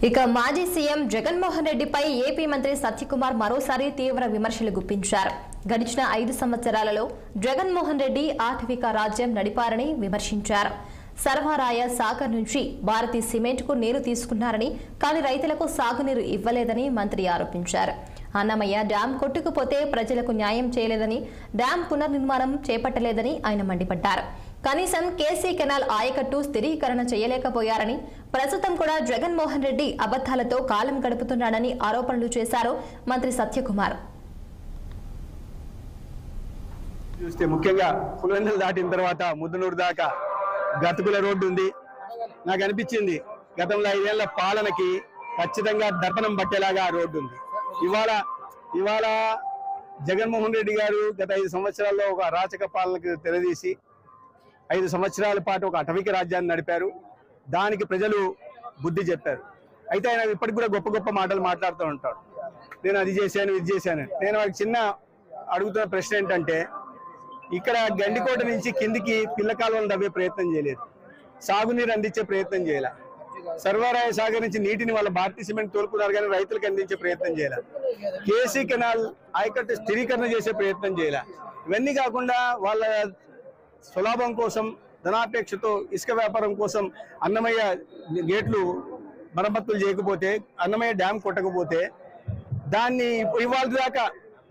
ఇక మాజీ సీఎం జగన్మోహన్ రెడ్డిపై ఏపీ మంత్రి సత్యకుమార్ మరోసారి తీవ్ర విమర్శలు గుప్పించారు. గడిచిన 5 సంవత్సరాలలో జగన్మోహన్ రెడ్డి ఆటవిక రాజ్యం నడిపారని విమర్శించారు. సర్వారాయ సాగర్ నుంచి భారతీ సిమెంట్ కు నీరు తీసుకున్నారని, కానీ రైతులకు సాగునీరు ఇవ్వలేదని మంత్రి ఆరోపించారు. అన్నమయ్య డ్యాం కొట్టుకుపోతే ప్రజలకు న్యాయం చేయలేదని, డ్యాం పునర్నిర్మాణం చేపట్టలేదని ఆయన మండిపడ్డారు. కనీసం కేసీ కెనాల్ ఆయకట్టు స్థిరీకరణ చేయలేకపోయారని, ప్రస్తుతం కూడా జగన్మోహన్ రెడ్డి అబద్ధాలతో కాలం గడుపుతున్నాడని ఆరోపణలు చేశారు మంత్రి సత్యకుమార్. చూస్తే ముఖ్యంగా పులివెందులు దాటిన తర్వాత ముద్దునూరు దాకా గతుకుల రోడ్డు ఉంది. నాకు అనిపించింది గతంలో 5 ఏళ్ల పాలనకి ఖచ్చితంగా దర్పణం పట్టేలాగా ఆ రోడ్డు ఉంది. ఇవాళ జగన్మోహన్ రెడ్డి గారు గత 5 సంవత్సరాల్లో ఒక అరాచక పాలనకు తెరదీసి 5 సంవత్సరాల పాటు ఒక అటవిక రాజ్యాన్ని నడిపారు. దానికి ప్రజలు బుద్ధి చెప్పారు. అయితే ఆయన ఇప్పటికి కూడా గొప్ప గొప్ప మాటలు మాట్లాడుతూ ఉంటాడు. నేను అది చేశాను, ఇది చేశాను. నేను వాడికి చిన్న అడుగుతున్న ప్రశ్న ఏంటంటే, ఇక్కడ గండికోట నుంచి కిందికి పిల్ల కాలువలు తవ్వే ప్రయత్నం చేయలేదు, సాగునీరు అందించే ప్రయత్నం చేయాల. సర్వారాయ సాగర్ నుంచి నీటిని వాళ్ళ భారతీ సిమెంట్ తోలుకున్నారు, కానీ రైతులకు అందించే ప్రయత్నం చేయాల. కేసీ కెనాల్ ఆయకట్టు స్థిరీకరణ చేసే ప్రయత్నం చేయాల. ఇవన్నీ కాకుండా వాళ్ళ స్వలాభం కోసం, ధనాపేక్షతో ఇసుక వ్యాపారం కోసం అన్నమయ్య గేట్లు మరమ్మతులు చేయకపోతే, అన్నమయ్య డ్యాం కొట్టకపోతే దాన్ని ఇవాళ దాకా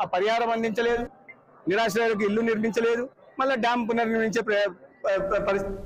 ఆ పరిహారం అందించలేదు, నిరాశ్రయులకు ఇల్లు నిర్మించలేదు, మళ్ళీ డ్యాం పునర్నిర్మించే పరిస్థితి.